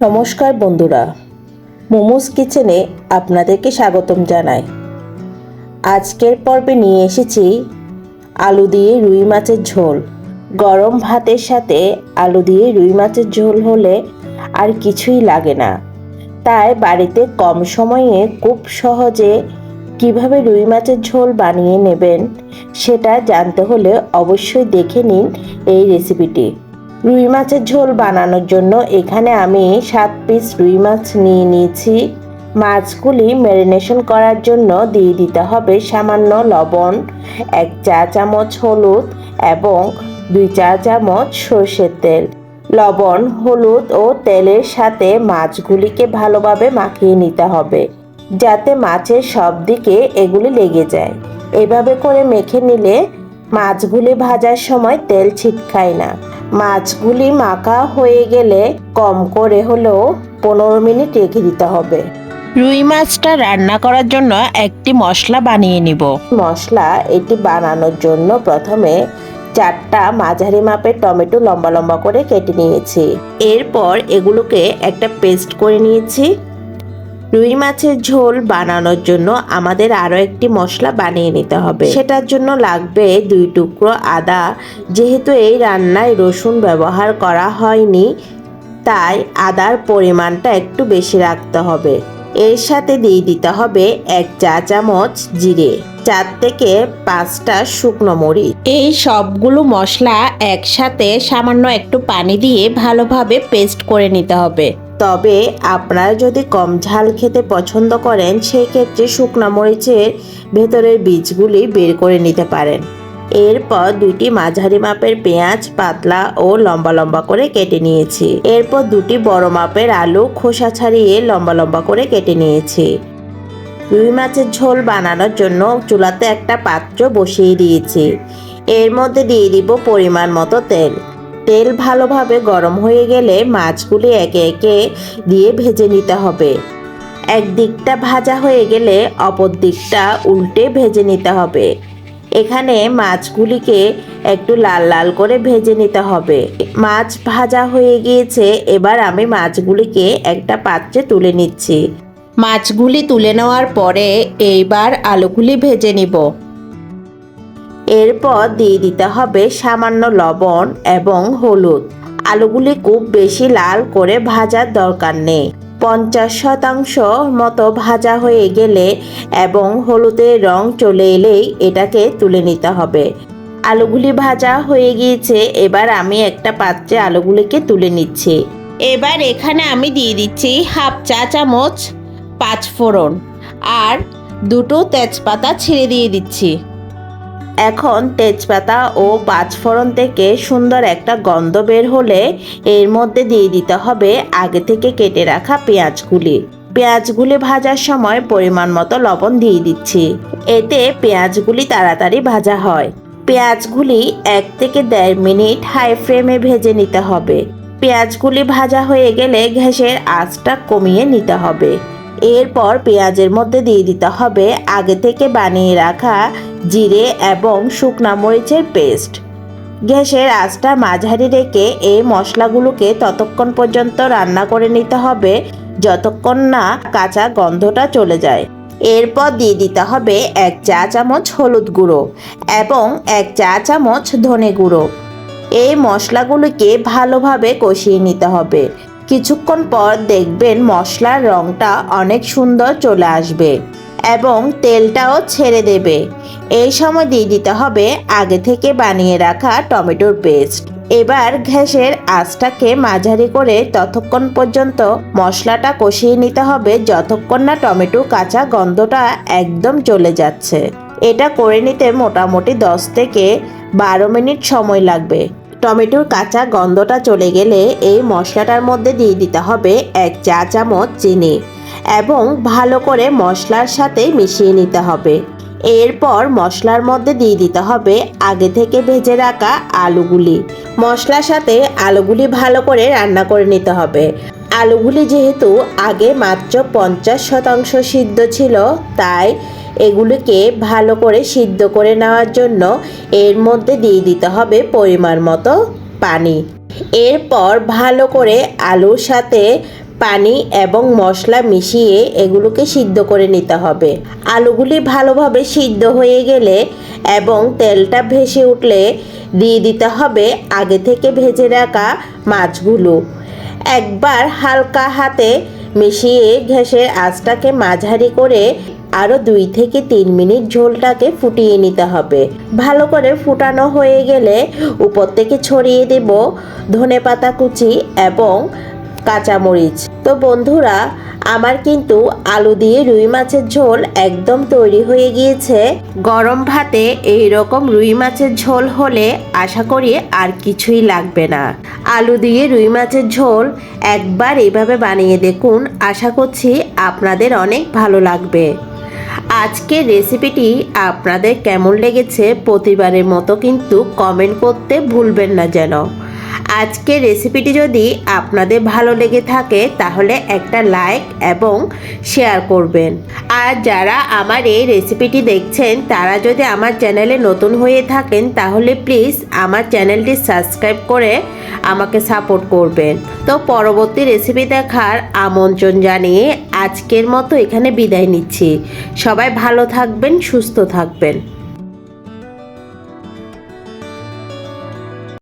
নমস্কার বন্ধুরা, মোমোস কিচেনে আপনাদেরকে স্বাগতম জানাই। আজকের পর্বে নিয়ে এসেছি আলু দিয়ে রুই মাছের ঝোল। গরম ভাতের সাথে আলু দিয়ে রুই মাছের ঝোল হলে আর কিছুই লাগে না। তাই বাড়িতে কম সময়ে খুব সহজে কিভাবে রুই মাছের ঝোল বানিয়ে নেবেন সেটা জানতে হলে অবশ্যই দেখে নিন এই রেসিপিটি। রুই মাছের ঝোল বানানোর জন্য এখানে আমি 7 পিস রুই মাছ নিয়ে নিয়েছি। মাছগুলি ম্যারিনেশন করার জন্য দিয়ে দিতে হবে সামান্য লবণ, 1 চা চামচ হলুদ এবং 2 চা চামচ সরষের তেল। লবণ, হলুদ ও তেলের সাথে মাছগুলিকে ভালোভাবে মাখিয়ে নিতে হবে যাতে মাছের সব দিকে এগুলি লেগে যায়। এভাবে করে মেখে নিলে মাছগুলি ভাজার সময় তেল ছিটকায় না। মাছগুলি মাখা হয়ে গেলে কম করে হলেও 15 মিনিট রেখে দিতে হবে। রুই মাছটা রান্না করার জন্য একটি মশলা বানিয়ে নিব। মশলা এটি বানানোর জন্য প্রথমে 4টা মাঝারি মাপের টমেটো লম্বা লম্বা করে কেটে নিয়েছি। এরপর এগুলোকে একটা পেস্ট করে নিয়েছি। রুই মাছের ঝোল বানানোর জন্য আমাদের আরও একটি মশলা বানিয়ে নিতে হবে। সেটার জন্য লাগবে 2 টুকরো আদা। যেহেতু এই রান্নায় রসুন ব্যবহার করা হয়নি, তাই আদার পরিমাণটা একটু বেশি রাখতে হবে। এর সাথে দিয়ে দিতে হবে 1 চা চামচ জিরে, 4 থেকে 5টা শুকনো মরিচ। এই সবগুলো মশলা একসাথে সামান্য একটু পানি দিয়ে ভালোভাবে পেস্ট করে নিতে হবে। তবে আপনারা যদি কম ঝাল খেতে পছন্দ করেন সেই ক্ষেত্রে শুকনো মরিচের ভেতরের বীজগুলি বের করে নিতে পারেন। এরপর 2টি মাঝারি মাপের পেঁয়াজ পাতলা ও লম্বা লম্বা করে কেটে নিয়েছি। এরপর 2টি বড় মাপের আলু খোসা ছাড়িয়ে লম্বা লম্বা করে কেটে নিয়েছি। রুই মাছের ঝোল বানানোর জন্য চুলাতে একটা পাত্র বসিয়ে দিয়েছি। এর মধ্যে দিয়ে দিব পরিমাণ মতো তেল। তেল ভালোভাবে গরম হয়ে গেলে মাছগুলি একে একে দিয়ে ভেজে নিতে হবে। এক দিকটা ভাজা হয়ে গেলে অপর দিকটা উল্টে ভেজে নিতে হবে। এখানে মাছগুলিকে একটু লাল লাল করে ভেজে নিতে হবে। মাছ ভাজা হয়ে গিয়েছে, এবার আমি মাছগুলিকে একটা পাত্রে তুলে নিচ্ছি। মাছগুলি তুলে নেওয়ার পরে এইবার আলুগুলি ভেজে নিব। এরপর দিয়ে দিতে হবে সামান্য লবণ এবং হলুদ। আলুগুলি খুব বেশি লাল করে ভাজার দরকার নেই। 50% মতো ভাজা হয়ে গেলে এবং হলুদের রং চলে এলেই এটাকে তুলে নিতে হবে। আলুগুলি ভাজা হয়ে গিয়েছে, এবার আমি একটা পাত্রে আলুগুলিকে তুলে নিচ্ছি। এবার এখানে আমি দিয়ে দিচ্ছি 1/2 চা চামচ 5 ফোড়ন আর 2টো তেজপাতা ছিঁড়ে দিয়ে দিচ্ছি। এখন তেজপাতা ও 5 ফোড়ন থেকে সুন্দর একটা গন্ধ বের হলে এর মধ্যে দিয়ে দিতে হবে আগে থেকে কেটে রাখা পেঁয়াজগুলি। পেঁয়াজগুলি ভাজার সময় পরিমাণ মতো লবণ দিয়ে দিচ্ছি। এতে পেঁয়াজগুলি তাড়াতাড়ি ভাজা হয়। পেঁয়াজগুলি 1 থেকে 1.5 মিনিট হাই ফ্লেমে ভেজে নিতে হবে। পেঁয়াজগুলি ভাজা হয়ে গেলে গ্যাসের আঁচটা কমিয়ে নিতে হবে। এরপর পেঁয়াজের মধ্যে দিয়ে দিতে হবে আগে থেকে বানিয়ে রাখা জিরে এবং শুকনা মরিচের পেস্ট। গ্যাসের আঁচটা মাঝারি রেখে এই মশলাগুলোকে ততক্ষণ পর্যন্ত রান্না করে নিতে হবে যতক্ষণ না কাঁচা গন্ধটা চলে যায়। এরপর দিয়ে দিতে হবে 1 চা চামচ হলুদ গুঁড়ো এবং 1 চা চামচ ধনে গুঁড়ো। এই মশলাগুলোকে ভালোভাবে কষিয়ে নিতে হবে। কিছুক্ষণ পর দেখবেন মশলার রংটা অনেক সুন্দর চলে আসবে এবং তেলটাও ছেড়ে দেবে। এই সময় দিয়ে দিতে হবে আগে থেকে বানিয়ে রাখা টমেটোর পেস্ট। এবার গ্যাসের আঁচটাকে মাঝারি করে ততক্ষণ পর্যন্ত মশলাটা কষিয়ে নিতে হবে যতক্ষণ না টমেটোর কাঁচা গন্ধটা একদম চলে যাচ্ছে। এটা করে নিতে মোটামুটি 10 থেকে 12 মিনিট সময় লাগবে। টমেটোর কাঁচা গন্ধটা চলে গেলে এই মশলাটার মধ্যে দিয়ে দিতে হবে 1 চা চামচ চিনি এবং ভালো করে মশলার সাথে মিশিয়ে নিতে হবে। এরপর মশলার মধ্যে দিয়ে দিতে হবে আগে থেকে ভেজে রাখা আলুগুলি। মশলার সাথে আলুগুলি ভালো করে রান্না করে নিতে হবে। আলুগুলি যেহেতু আগে মাত্র 50% সিদ্ধ ছিল, তাই এগুলিকে ভালো করে সিদ্ধ করে নেওয়ার জন্য এর মধ্যে দিয়ে দিতে হবে পরিমাণ মতো পানি। এরপর ভালো করে আলুর সাথে পানি এবং মশলা মিশিয়ে এগুলোকে সিদ্ধ করে নিতে হবে। আলুগুলি ভালোভাবে সিদ্ধ হয়ে গেলে এবং তেলটা ভেসে উঠলে দিয়ে দিতে হবে আগে থেকে ভেজে রাখা মাছগুলো। একবার হালকা হাতে মিশিয়ে গ্যাসের আঁচটাকে মাঝারি করে আরও 2 থেকে 3 মিনিট ঝোলটাকে ফুটিয়ে নিতে হবে। ভালো করে ফুটানো হয়ে গেলে উপর থেকে ছড়িয়ে দেব ধনেপাতা কুচি এবং কাঁচামরিচ। তো বন্ধুরা, আমার কিন্তু আলু দিয়ে রুই মাছের ঝোল একদম তৈরি হয়ে গিয়েছে। গরম ভাতে এই রকম রুই মাছের ঝোল হলে আশা করি আর কিছুই লাগবে না। আলু দিয়ে রুই মাছের ঝোল একবার এইভাবে বানিয়ে দেখুন, আশা করছি আপনাদের অনেক ভালো লাগবে। আজকের রেসিপিটি আপনাদের কেমন লেগেছে প্রতিবারের মতো কিন্তু কমেন্ট করতে ভুলবেন না যেন। আজকের রেসিপিটি যদি আপনাদের ভালো লেগে থাকে তাহলে একটা লাইক এবং শেয়ার করবেন। আর যারা আমার এই রেসিপিটি দেখছেন তারা যদি আমার চ্যানেলে নতুন হয়ে থাকেন তাহলে প্লিজ আমার চ্যানেলটি সাবস্ক্রাইব করে আমাকে সাপোর্ট করবেন। তো পরবর্তী রেসিপি দেখার আমন্ত্রণ জানিয়ে আজকের মতো এখানে বিদায় নিচ্ছি। সবাই ভালো থাকবেন, সুস্থ থাকবেন।